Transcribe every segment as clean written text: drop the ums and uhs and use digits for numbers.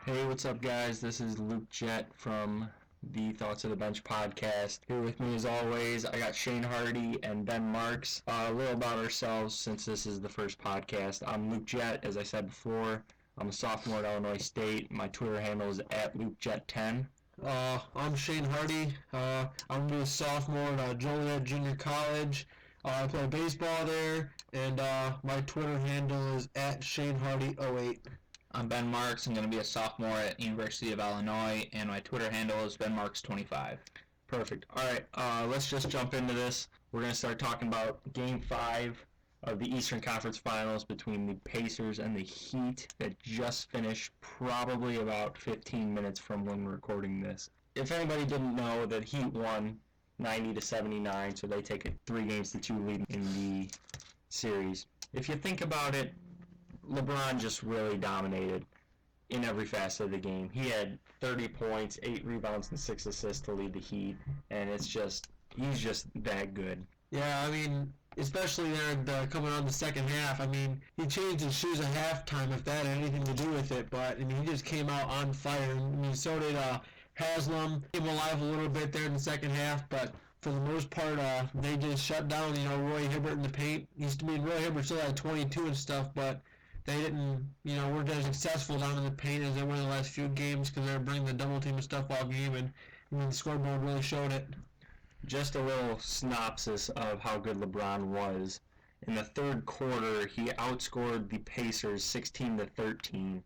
Hey, what's up, guys? This is Luke Jett from the Thoughts of the Bench podcast. Here with me, as always, I got Shane Hardy and Ben Marks. A little about ourselves, since this is the first podcast. I'm Luke Jett, as I said before. I'm a sophomore at Illinois State. My Twitter handle is @LukeJett10. I'm Shane Hardy. I'm a sophomore at Joliet Junior College. I play baseball there, and my Twitter handle is @ShaneHardy08. I'm Ben Marks. I'm going to be a sophomore at University of Illinois, and my Twitter handle is BenMarks25. Perfect. All right, let's just jump into this. We're going to start talking about Game 5 of the Eastern Conference Finals between the Pacers and the Heat that just finished probably about 15 minutes from when we're recording this. If anybody didn't know, that Heat won 90-79, so they take a 3-2 lead in the series. If you think about it, LeBron just really dominated in every facet of the game. He had 30 points, 8 rebounds, and 6 assists to lead the Heat, and he's just that good. Yeah, I mean, especially there coming on the second half. I mean, he changed his shoes at halftime if that had anything to do with it, but I mean, he just came out on fire. I mean, so did Haslam. Came alive a little bit there in the second half, but for the most part, they just shut down, Roy Hibbert in the paint. Roy Hibbert still had 22 and stuff, but they didn't, weren't as successful down in the paint as they were in the last few games because they were bringing the double team and stuff all game, and the scoreboard really showed it. Just a little synopsis of how good LeBron was. In the third quarter, he outscored the Pacers 16-13.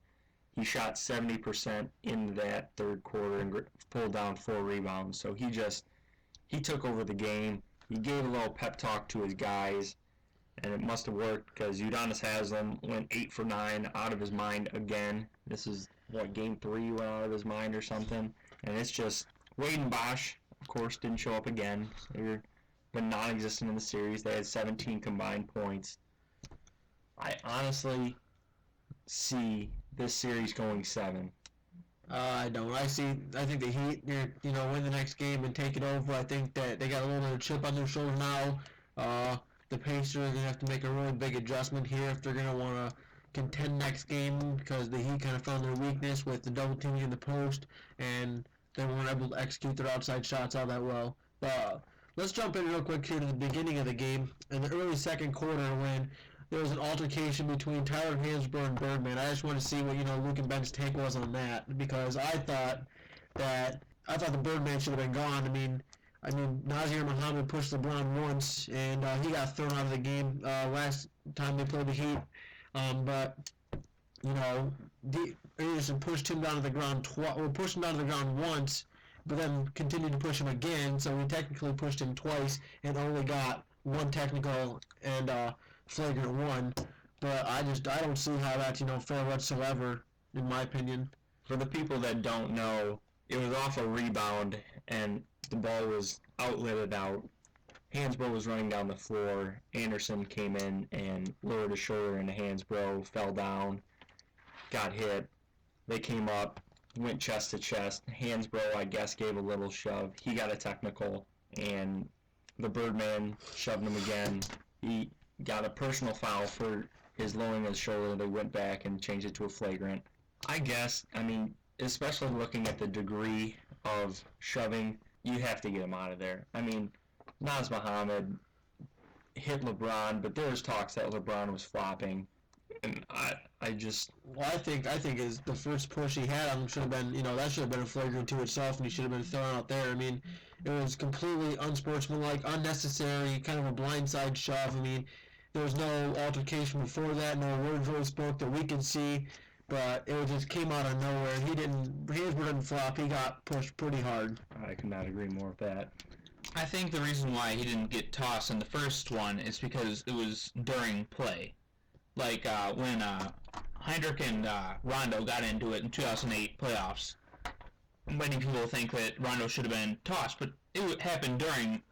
He shot 70% in that third quarter and pulled down 4 rebounds. So he took over the game. He gave a little pep talk to his guys, and it must have worked because Udonis Haslam went 8 for 9, out of his mind again. This is, Game 3 went out of his mind or something. And it's just, Wade and Bosch, of course, didn't show up again. They've been non-existent in the series. They had 17 combined points. I honestly see this series going 7. I don't. I think the Heat, win the next game and take it over. I think that they got a little bit of chip on their shoulder now. The Pacers are going to have to make a really big adjustment here if they're going to want to contend next game, because the Heat kind of found their weakness with the double teaming in the post, and they weren't able to execute their outside shots all that well. But let's jump in real quick here to the beginning of the game. In the early second quarter, when there was an altercation between Tyler Hansbrough and Birdman, I just want to see what Luke and Ben's take was on that, because I thought the Birdman should have been gone. I mean, Nazir Muhammad pushed LeBron once, and he got thrown out of the game last time they played the Heat. But Anderson pushed him down to the ground pushed him down to the ground once, but then continued to push him again. So he technically pushed him twice and only got one technical and flagrant one. But I don't see how that's fair whatsoever, in my opinion. For the people that don't know, it was off a rebound, and the ball was outletted out. Hansbrough was running down the floor. Anderson came in and lowered his shoulder into Hansbrough, fell down, got hit. They came up, went chest to chest. Hansbrough, I guess, gave a little shove. He got a technical, and the Birdman shoved him again. He got a personal foul for his lowering his shoulder. They went back and changed it to a flagrant. I guess, especially looking at the degree of shoving, you have to get him out of there. Naz Muhammad hit LeBron, but there was talks that LeBron was flopping, and I think is the first push he had on him should have been, that should have been a flagrant to itself, and he should have been thrown out there. It was completely unsportsmanlike, unnecessary, kind of a blindside shove. There was no altercation before that, no words really spoke that we could see, but it just came out of nowhere. Hansbrough didn't flop. He got pushed pretty hard. I could not agree more with that. I think the reason why he didn't get tossed in the first one is because it was during play. Like when Heinrich and Rondo got into it in 2008 playoffs. Many people think that Rondo should have been tossed, but it happened during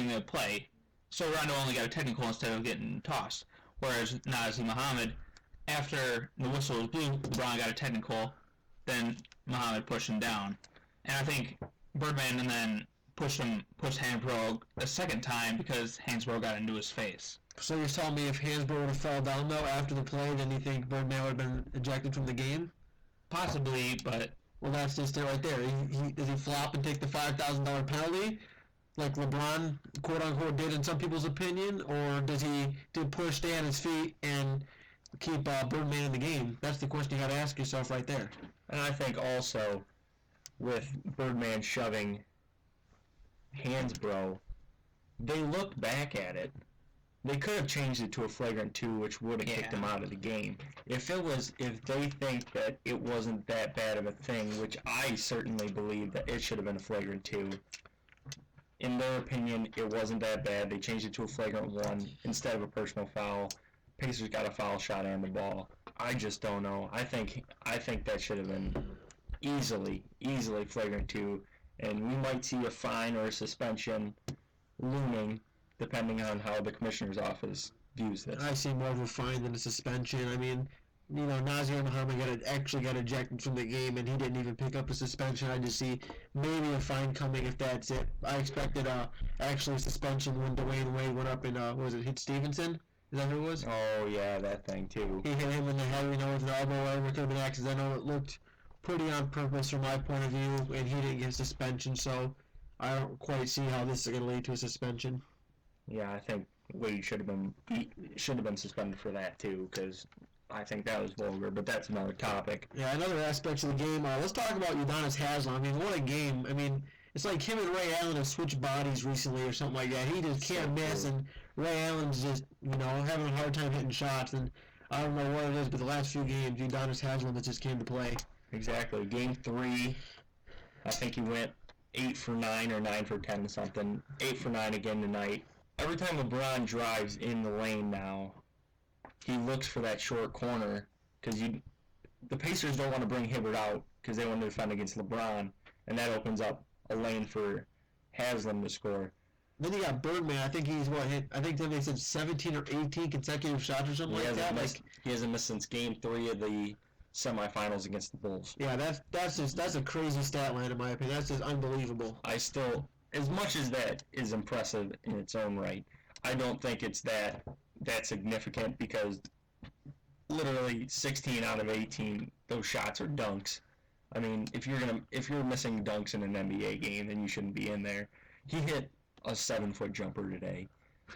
the play. So Rondo only got a technical instead of getting tossed. Whereas Nazir Muhammad, after the whistle was blew, LeBron got a technical, then Muhammad pushed him down. And I think Birdman and then pushed Hansbrough a second time because Hansbrough got into his face. So you're telling me if Hansbrough would have fell down, though, after the play, then you think Birdman would have been ejected from the game? Possibly, but Well, that's just it right there. Does he flop and take the $5,000 penalty, like LeBron quote unquote did in some people's opinion, or does he push stay on his feet and keep Birdman in the game? That's the question you got to ask yourself right there. And I think also with Birdman shoving Hansbrough, they looked back at it. They could have changed it to a flagrant 2, which would have kicked him out of the game. If they think that it wasn't that bad of a thing, which I certainly believe that it should have been a flagrant 2, in their opinion, it wasn't that bad. They changed it to a flagrant 1 instead of a personal foul. Pacers got a foul shot and the ball. I just don't know. I think that should have been easily flagrant 2, and we might see a fine or a suspension looming depending on how the commissioner's office views this. I see more of a fine than a suspension. I mean, Nazir Muhammad actually got ejected from the game, and he didn't even pick up a suspension. I just see maybe a fine coming if that's it. I expected actually a suspension when Dwayne Wade went up and hit Stevenson? Is that who it was? Oh yeah, that thing too. He hit him in the head, with an elbow. Whatever, could have been accidental. It looked pretty on purpose from my point of view, and he didn't get a suspension. So I don't quite see how this is going to lead to a suspension. Yeah, I think Wade should have been suspended for that too, because I think that was vulgar. But that's another topic. Yeah, another aspect of the game. Let's talk about Udonis Haslem. I mean, what a game! I mean, it's like him and Ray Allen have switched bodies recently or something like that. He just can't miss, and Ray Allen's just having a hard time hitting shots. And I don't know what it is, but the last few games, Udonis Haslem that just came to play. Exactly. Game 3, I think he went 8 for 9 or 9 for 10 something. 8 for 9 again tonight. Every time LeBron drives in the lane now, he looks for that short corner because the Pacers don't want to bring Hibbert out because they want to defend against LeBron, and that opens up a lane for Haslem to score. Then you got Birdman. I think he's I think they said 17 or 18 consecutive shots or something like that. He hasn't missed since Game 3 of the semifinals against the Bulls. Yeah, that's a crazy stat line in my opinion. That's just unbelievable. As much as that is impressive in its own right, I don't think it's that significant because literally 16 out of 18 those shots are dunks. I mean, if you're missing dunks in an NBA game, then you shouldn't be in there. He hit a 7-foot jumper today.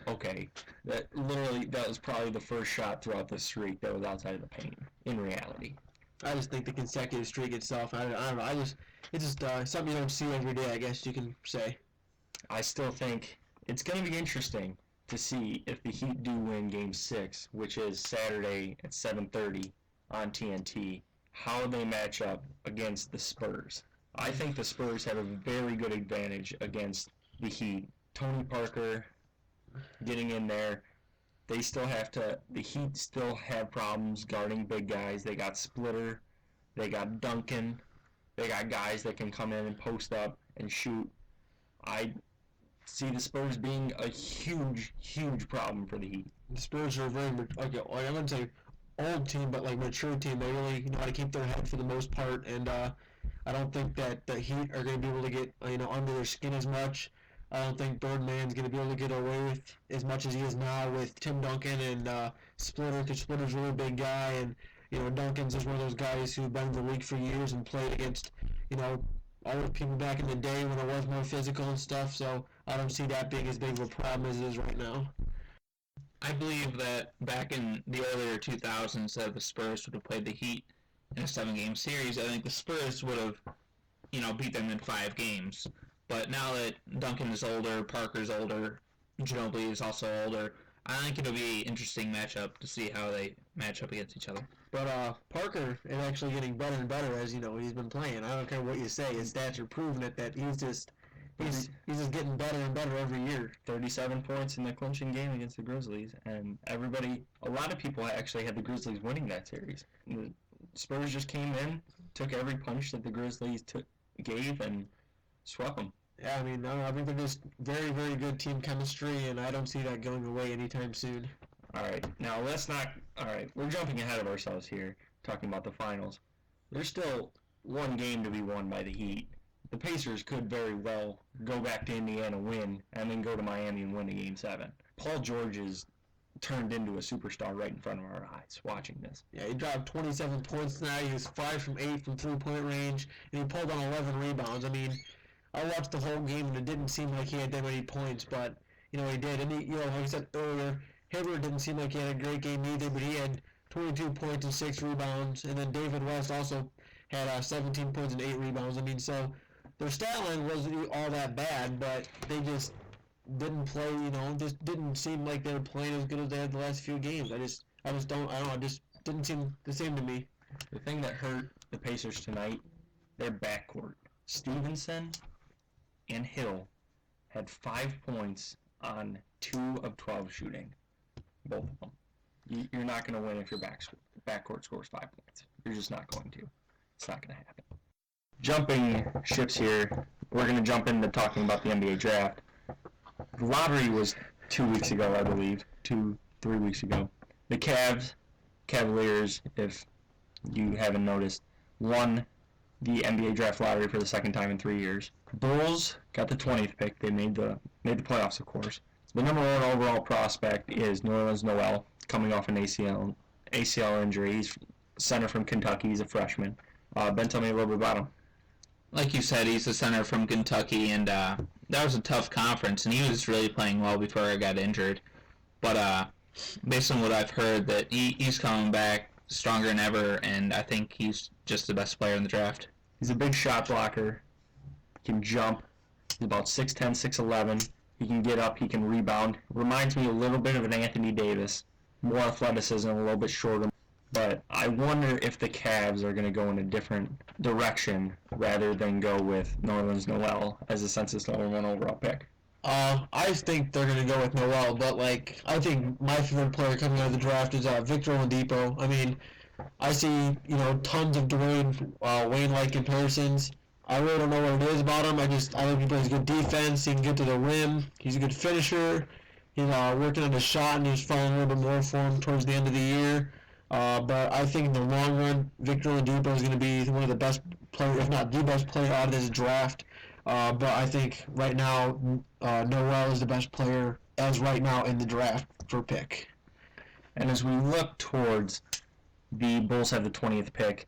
Okay, that was probably the first shot throughout the streak that was outside of the paint. In reality, I just think the consecutive streak itself. I don't know. It's just something you don't see every day, I guess you can say. I still think it's going to be interesting to see if the Heat do win Game 6, which is Saturday at 7:30 on TNT, how they match up against the Spurs. I think the Spurs have a very good advantage against the Heat. Tony Parker getting in there. The Heat still have problems guarding big guys. They got Splitter. They got Duncan. They got guys that can come in and post up and shoot. I see the Spurs being a huge, huge problem for the Heat. The Spurs are a very, I wouldn't say old team, but mature team. They really know how to keep their head for the most part, and I don't think that the Heat are going to be able to get under their skin as much. I don't think Birdman's going to be able to get away with as much as he is now with Tim Duncan and Splitter, because Splitter's a really big guy, and Duncan's just one of those guys who've been in the league for years and played against all the people back in the day when it was more physical and stuff. So I don't see that being as big of a problem as it is right now. I believe that back in the earlier 2000s, that the Spurs would have played the Heat in a 7-game series. I think the Spurs would have, beat them in 5 games. But now that Duncan is older, Parker's older, Ginobili is also older, I think it'll be an interesting matchup to see how they match up against each other. But Parker is actually getting better and better as he's been playing. I don't care what you say; his stats are proving it that he's just getting better and better every year. 37 points in the clinching game against the Grizzlies, and a lot of people actually had the Grizzlies winning that series. The Spurs just came in, took every punch that the Grizzlies gave, and swept them. Yeah, I think they're just very, very good team chemistry, and I don't see that going away anytime soon. All right, now we're jumping ahead of ourselves here, talking about the finals. There's still one game to be won by the Heat. The Pacers could very well go back to Indiana, win, and then go to Miami and win a Game 7. Paul George is turned into a superstar right in front of our eyes watching this. Yeah, he dropped 27 points tonight. He was 5 from 8 from three-point range, and he pulled on 11 rebounds. I mean, I watched the whole game, and it didn't seem like he had that many points, but, he did. And, like I said earlier, Hibbert didn't seem like he had a great game either, but he had 22 points and 6 rebounds. And then David West also had 17 points and 8 rebounds. I mean, so their stat line wasn't all that bad, but they just didn't play, just didn't seem like they were playing as good as they had the last few games. I just didn't seem the same to me. The thing that hurt the Pacers tonight, their backcourt. Stevenson and Hill had 5 points on 2 of 12 shooting. Both of them. You're not going to win if your backcourt scores 5 points. You're just not going to. It's not going to happen. Jumping ships here, we're going to jump into talking about the NBA draft. The lottery was 2 weeks ago, I believe. 3 weeks ago. The Cavaliers, if you haven't noticed, won the NBA draft lottery for the second time in 3 years. Bulls got the 20th pick. They made the playoffs, of course. The number 1 overall prospect is Nerlens Noel, coming off an ACL injury. He's center from Kentucky. He's a freshman. Ben, tell me a little bit about him. Like you said, he's a center from Kentucky, and that was a tough conference, and he was really playing well before I got injured. But based on what I've heard, that he's coming back stronger than ever, and I think he's just the best player in the draft. He's a big shot blocker. Can jump. He's about 6'10", 6'11". He can get up. He can rebound. Reminds me a little bit of an Anthony Davis. More athleticism, a little bit shorter. But I wonder if the Cavs are going to go in a different direction rather than go with Nerlens Noel as a census number 1 overall pick. I think they're going to go with Noel, but I think my favorite player coming out of the draft is Victor Oladipo. I mean, I see tons of Dwayne Wayne-like comparisons. I really don't know what it is about him. I think he plays good defense. He can get to the rim. He's a good finisher. He's working on his shot, and he's falling a little bit more for him towards the end of the year. But I think in the long run, Victor Oladipo is going to be one of the best players, if not the best player out of this draft. But I think right now, Noel is the best player as right now in the draft for pick. And as we look towards the Bulls have the 20th pick,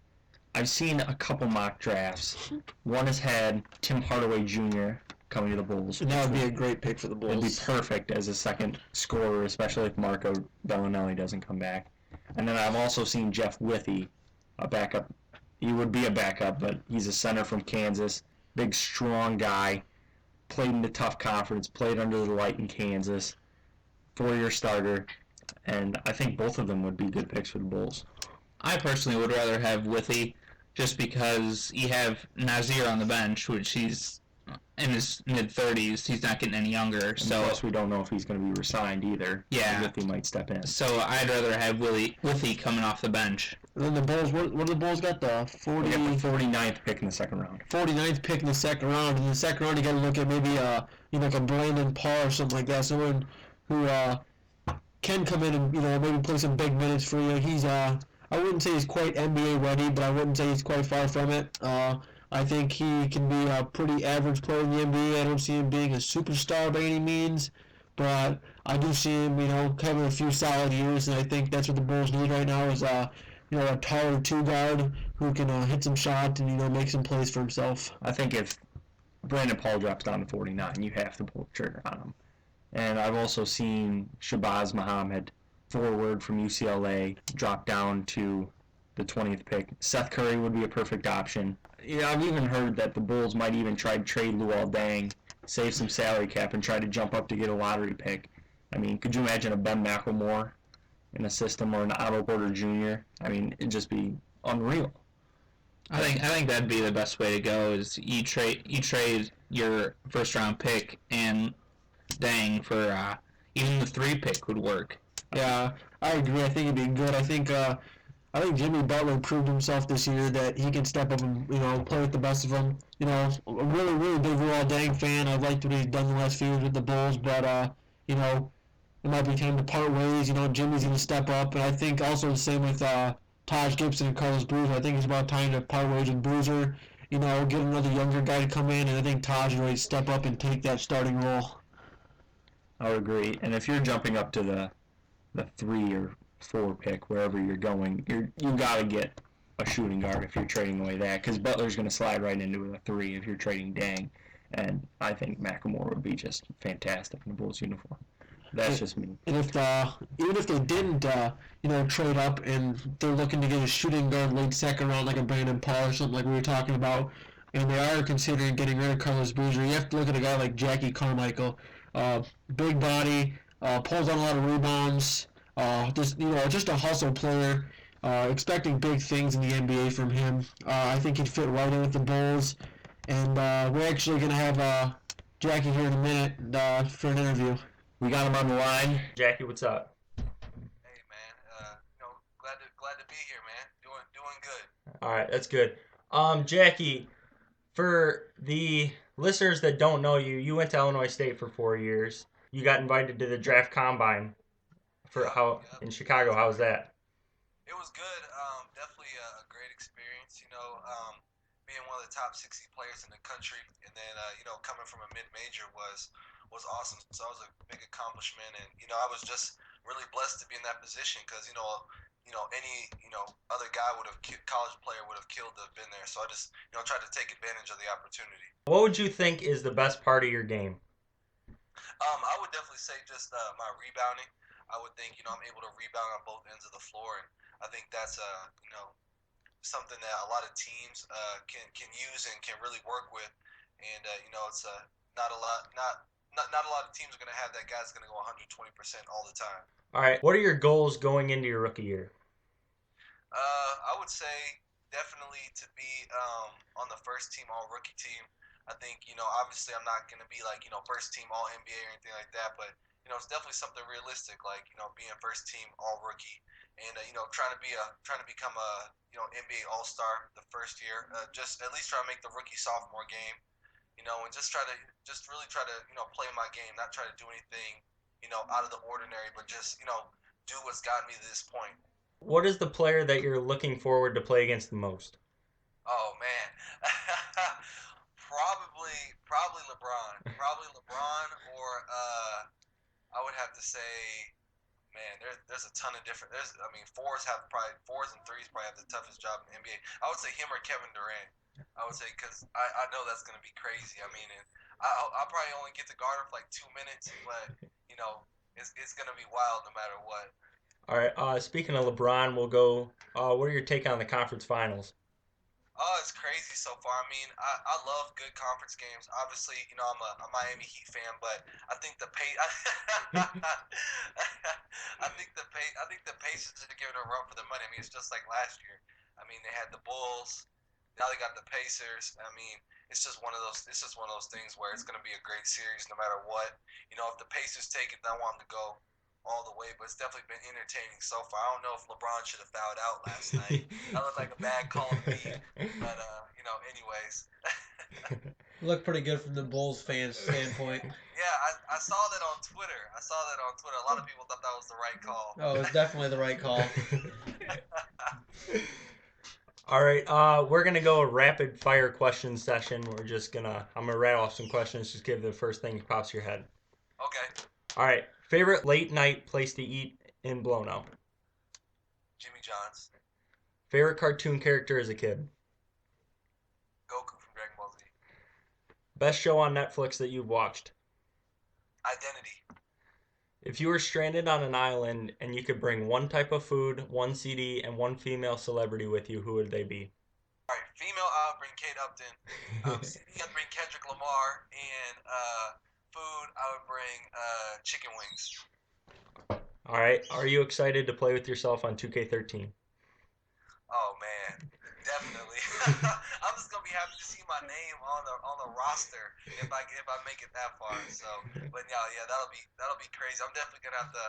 I've seen a couple mock drafts. One has had Tim Hardaway Jr. coming to the Bulls. And that would be a great pick for the Bulls. It'd be perfect as a second scorer, especially if Marco Bellinelli doesn't come back. And then I've also seen Jeff Withey, a backup. He would be a backup, but he's a center from Kansas. Big, strong guy. Played in the tough conference. Played under the light in Kansas. 4-year starter. And I think both of them would be good picks for the Bulls. I personally would rather have Withey just because you have Nazir on the bench, which he's in his mid-30s. He's not getting any younger. And so plus, we don't know if he's going to be re-signed either. Yeah. Withey might step in. So I'd rather have Withey coming off the bench. And then the Bulls, what do the Bulls got? The 49th pick in the second round. 49th pick in the second round. In the second round, you got to look at maybe like a Brandon Paul or something like that. Someone who can come in and maybe play some big minutes for you. He's I wouldn't say he's quite NBA ready, but I wouldn't say he's quite far from it. I think he can be a pretty average player in the NBA. I don't see him being a superstar by any means, but I do see him, having a few solid years, and I think that's what the Bulls need right now is a taller 2-guard who can hit some shots and make some plays for himself. I think if Brandon Paul drops down to 49, you have to pull the trigger on him. And I've also seen Shabazz Muhammad, forward from UCLA, drop down to the 20th pick. Seth Curry would be a perfect option. I've even heard that the Bulls might even try to trade Luol Deng, save some salary cap, and try to jump up to get a lottery pick. I mean, could you imagine a Ben McLemore in a system or an Otto Porter Jr.? I mean, it'd just be unreal. I think that'd be the best way to go. Is you trade your first round pick and Deng for even the 3 pick would work. Yeah, I agree. I think it'd be good. I think Jimmy Butler proved himself this year that he can step up and play with the best of them. A really, really big Luol Deng fan. I've liked what he's done the last few years with the Bulls, but it might be time to part ways. Jimmy's going to step up, and I think also the same with Taj Gibson and Carlos Boozer. I think it's about time to part ways with Boozer. Get another younger guy to come in, and I think Taj is ready to step up and take that starting role. I would agree. And if you're jumping up to the 3 or 4 pick, wherever you're going, you got to get a shooting guard if you're trading away that, because Butler's going to slide right into a 3 if you're trading Dang, and I think McLemore would be just fantastic in a Bulls uniform. That's just me. And if even if they didn't, trade up and they're looking to get a shooting guard late second round, like a Brandon Paul or something like we were talking about, and they are considering getting rid of Carlos Boozer, you have to look at a guy like Jackie Carmichael, big body, pulls on a lot of rebounds, just a hustle player. Expecting big things in the NBA from him. I think he'd fit right in with the Bulls, and we're actually gonna have Jackie here in a minute for an interview. We got him on the line. Jackie, what's up? Hey man, glad to be here, man. Doing good. All right, that's good. Jackie, for the listeners that don't know you, you went to Illinois State for 4 years. You got invited to the draft combine in Chicago. How was that? It was good. Definitely a great experience. Being one of the top 60 players in the country, and then coming from a mid-major was awesome. So it was a big accomplishment, and I was just really blessed to be in that position because any other guy college player would have killed to have been there. So I just tried to take advantage of the opportunity. What would you think is the best part of your game? I would definitely say just my rebounding. I would think I'm able to rebound on both ends of the floor, and I think that's something that a lot of teams can use and can really work with. And it's not a lot of teams are going to have that guy that's going to go 120% all the time. All right. What are your goals going into your rookie year? I would say definitely to be on the first team all rookie team. I think obviously I'm not going to be like first team all NBA or anything like that, but it's definitely something realistic, like being first team all rookie, and trying to become a NBA All Star the first year. Just at least try to make the rookie sophomore game, and just really try to play my game, not try to do anything out of the ordinary, but just do what's gotten me to this point. What is the player that you're looking forward to play against the most? Oh man, probably LeBron. Probably LeBron, or I would have to say, man, there's a ton of different. Fours and threes probably have the toughest job in the NBA. I would say him or Kevin Durant. I would say because I know that's gonna be crazy. I mean, and I'll probably only get to guard him for like 2 minutes, but it's gonna be wild no matter what. All right. Speaking of LeBron, we'll go. What are your take on the conference finals? Oh, it's crazy so far. I mean, I love good conference games. Obviously, I'm a Miami Heat fan, but I think I think the Pacers are giving a run for the money. I mean, it's just like last year. I mean, they had the Bulls. Now they got the Pacers. I mean, it's just one of those. It's just one of those things where it's going to be a great series no matter what. If the Pacers take it, then I want them to go all the way, but it's definitely been entertaining so far. I don't know if LeBron should have fouled out last night. That looked like a bad call to me. But anyways. Looked pretty good from the Bulls fans' standpoint. Yeah, I saw that on Twitter. A lot of people thought that was the right call. Oh, it was definitely the right call. All right, we're gonna go a rapid fire question session. I'm gonna rattle off some questions. Just give the first thing that pops to your head. Okay. All right. Favorite late night place to eat in Blono? Jimmy John's. Favorite cartoon character as a kid? Goku from Dragon Ball Z. Best show on Netflix that you've watched? Identity. If you were stranded on an island and you could bring one type of food, one CD, and one female celebrity with you, who would they be? All right, female, I would bring Kate Upton. CD, I'd bring Kendrick Lamar, and food, I would bring chicken wings. All right. Are you excited to play with yourself on 2K13? Oh man, definitely. I'm just gonna be happy to see my name on the roster if I make it that far. So, but yeah, that'll be crazy. I'm definitely gonna have to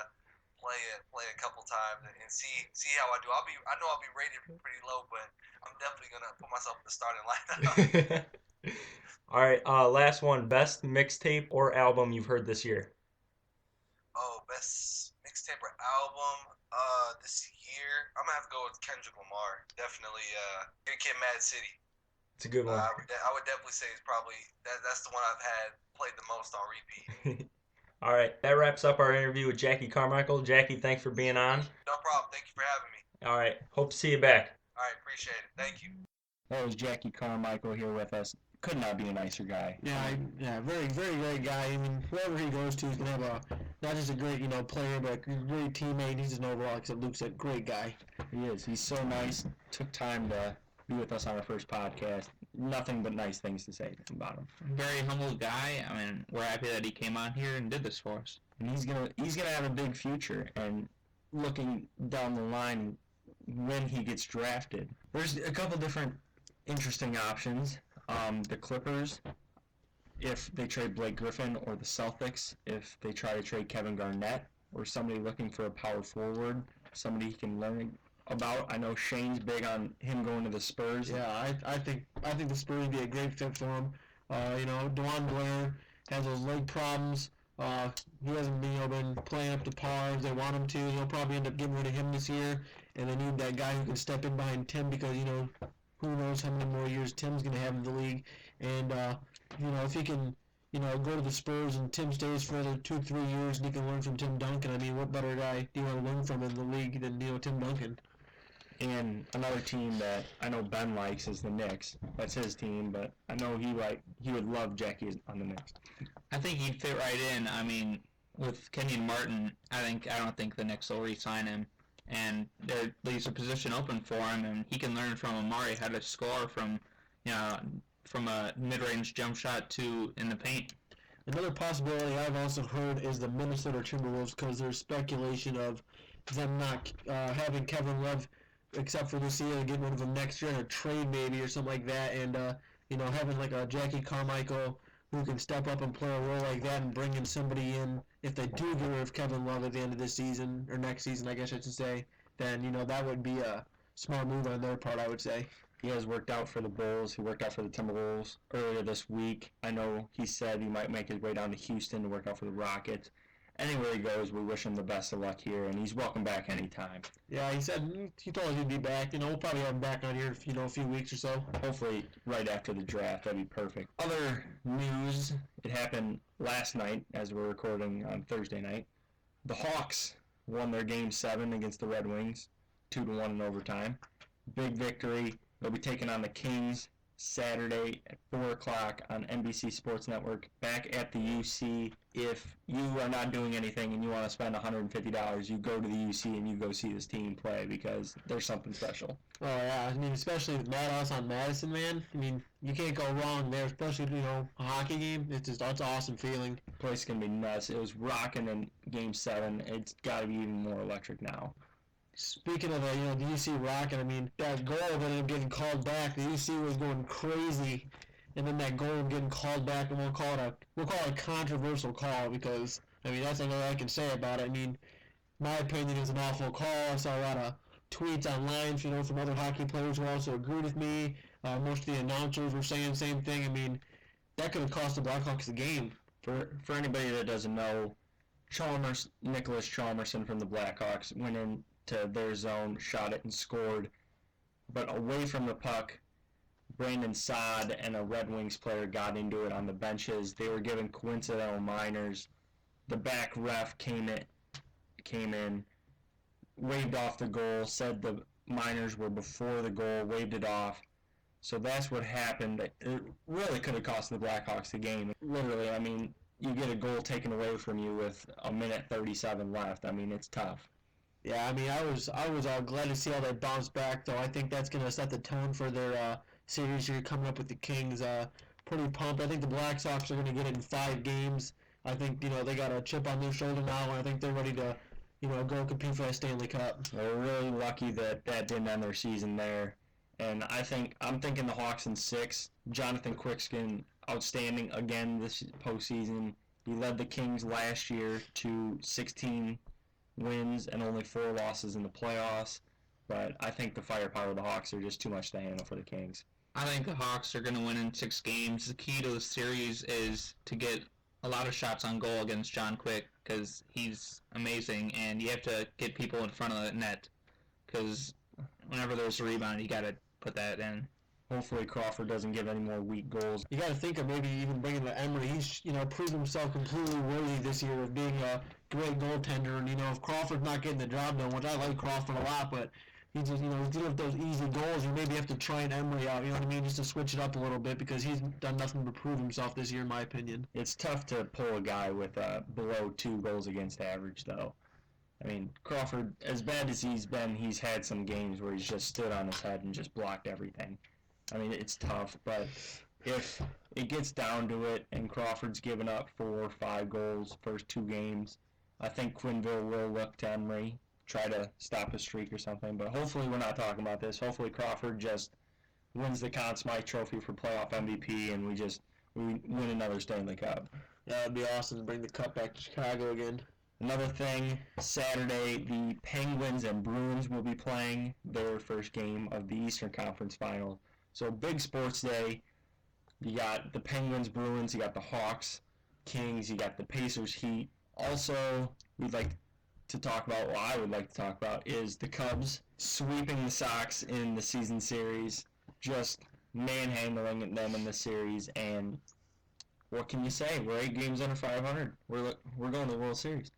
play a couple times and see how I do. I know I'll be rated pretty low, but I'm definitely gonna put myself in the starting lineup. All right. Last one. Best mixtape or album you've heard this year? Oh, best mixtape or album this year. I'm gonna have to go with Kendrick Lamar. Definitely, Good Kid, Mad City. It's a good one. I would definitely say it's probably that's the one I've had played the most on repeat. All right, that wraps up our interview with Jackie Carmichael. Jackie, thanks for being on. No problem. Thank you for having me. All right, hope to see you back. All right, appreciate it. Thank you. That was Jackie Carmichael here with us. Could not be a nicer guy. Yeah, very, very great guy. I mean, wherever he goes to, he's gonna have not just a great, player, but a great teammate. He's an overall, like Luke said, great guy. He is. He's so nice. Took time to be with us on our first podcast. Nothing but nice things to say about him. Very humble guy. I mean, we're happy that he came on here and did this for us. And he's gonna have a big future. And looking down the line, when he gets drafted, there's a couple different interesting options. The Clippers, if they trade Blake Griffin, or the Celtics, if they try to trade Kevin Garnett, or somebody looking for a power forward, somebody he can learn about. I know Shane's big on him going to the Spurs. Yeah, I think the Spurs would be a great fit for him. DeJuan Blair has those leg problems. He hasn't been playing up to par as they want him to. They'll probably end up getting rid of him this year, and they need that guy who can step in behind Tim because who knows how many more years Tim's going to have in the league. And, if he can, go to the Spurs and Tim stays for another 2-3 years and he can learn from Tim Duncan, I mean, what better guy do you want to learn from in the league than, Tim Duncan? And another team that I know Ben likes is the Knicks. That's his team, but I know he would love Jackie on the Knicks. I think he'd fit right in. I mean, with Kenyon Martin, I don't think the Knicks will re-sign him. And there leaves a position open for him, and he can learn from Amari how to score from a mid-range jump shot to in the paint. Another possibility I've also heard is the Minnesota Timberwolves, because there's speculation of them not having Kevin Love except for this year, getting rid of him next year in a trade maybe or something like that, and having like a Jackie Carmichael who can step up and play a role like that and bring in somebody in if they do get rid of Kevin Love at the end of this season, or next season I guess I should say, then that would be a smart move on their part, I would say. He has worked out for the Bulls. He worked out for the Timberwolves earlier this week. I know he said he might make his way down to Houston to work out for the Rockets. Anywhere he goes, we wish him the best of luck here, and he's welcome back anytime. Yeah, he told us he'd be back. We'll probably have him back on here, a few weeks or so. Hopefully right after the draft. That'd be perfect. Other news, it happened last night as we're recording on Thursday night. The Hawks won their Game 7 against the Red Wings, 2-1 in overtime. Big victory. They'll be taking on the Kings Saturday at 4 o'clock on NBC Sports Network back at the UC. If you are not doing anything and you want to spend $150, you go to the UC and you go see this team play because there's something special. Oh, yeah. I mean, especially with Madhouse on Madison, man. I mean, you can't go wrong there, especially, a hockey game. It's an awesome feeling. The place is going to be nuts. It was rocking in Game 7. It's got to be even more electric now. Speaking of the UC Rocket, I mean, that goal ended up getting called back. The UC was going crazy, and then that goal getting called back, and we'll call it a controversial call because, I mean, that's all I can say about it. I mean, my opinion is an awful call. I saw a lot of tweets online, from other hockey players who also agreed with me. Most of the announcers were saying the same thing. I mean, that could have cost the Blackhawks the game. For anybody that doesn't know, Nicholas Chalmerson from the Blackhawks went in to their zone, shot it, and scored. But away from the puck, Brandon Saad and a Red Wings player got into it on the benches. They were given coincidental minors. The back ref came in, waved off the goal, said the minors were before the goal, waved it off. So that's what happened. It really could have cost the Blackhawks the game. Literally, I mean, you get a goal taken away from you with a minute 37 left. I mean, it's tough. Yeah, I mean, I was glad to see how they bounced back, though. I think that's going to set the tone for their series here coming up with the Kings. Pretty pumped. I think the Black Sox are going to get it in 5 games. I think, they got a chip on their shoulder now, and I think they're ready to, go compete for that Stanley Cup. They're really lucky that didn't end their season there. And I'm thinking the Hawks in 6. Jonathan Quick's outstanding again this postseason. He led the Kings last year to 16 wins and only 4 losses in the playoffs, but I think the firepower of the Hawks are just too much to handle for the Kings. I think the Hawks are going to win in 6 games. The key to the series is to get a lot of shots on goal against John Quick because he's amazing, and you have to get people in front of the net because whenever there's a rebound, you got to put that in. hopefully Crawford doesn't give any more weak goals. You got to think of maybe even bringing the Emery. He's, proved himself completely worthy this year of being a great goaltender. And, if Crawford's not getting the job done, which I like Crawford a lot, but he's just, he's dealing with those easy goals. You maybe have to try an Emery out, just to switch it up a little bit because he's done nothing but prove himself this year, in my opinion. It's tough to pull a guy with below 2 goals against average, though. I mean, Crawford, as bad as he's been, he's had some games where he's just stood on his head and just blocked everything. I mean, it's tough, but if it gets down to it and Crawford's given up 4 or 5 goals first 2 games, I think Quinville will look to Emery, try to stop a streak or something. But hopefully we're not talking about this. Hopefully Crawford just wins the Conn Smythe Trophy for playoff MVP and we win another Stanley Cup. Yeah, that'd be awesome to bring the cup back to Chicago again. Another thing, Saturday, the Penguins and Bruins will be playing their first game of the Eastern Conference Final. So big sports day. You got the Penguins, Bruins, you got the Hawks, Kings, you got the Pacers, Heat. Also, I would like to talk about, is the Cubs sweeping the Sox in the season series, just manhandling them in the series, and what can you say? We're 8 games under 500. We're going to the World Series.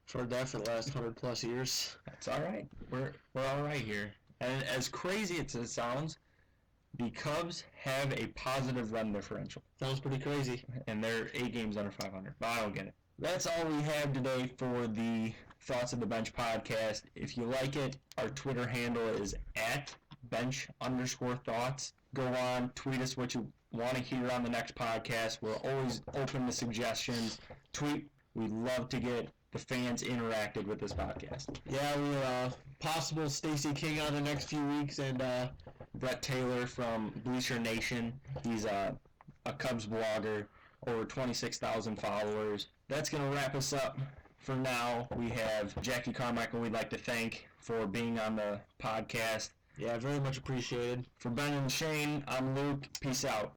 For that for the last 100+ years. That's all right. We're all right here. And as crazy as it sounds, the Cubs have a positive run differential. Sounds pretty crazy. And they're 8 games under 500. But I don't get it. That's all we have today for the Thoughts of the Bench podcast. If you like it, our Twitter handle is @bench_thoughts. Go on, tweet us what you want to hear on the next podcast. We're always open to suggestions. Tweet. We'd love to get the fans interacted with this podcast. Yeah, we possible Stacey King on the next few weeks, and Brett Taylor from Bleacher Nation. He's a Cubs blogger, over 26,000 followers. That's going to wrap us up for now. We have Jackie Carmichael we'd like to thank for being on the podcast. Yeah, very much appreciated. For Ben and Shane, I'm Luke. Peace out.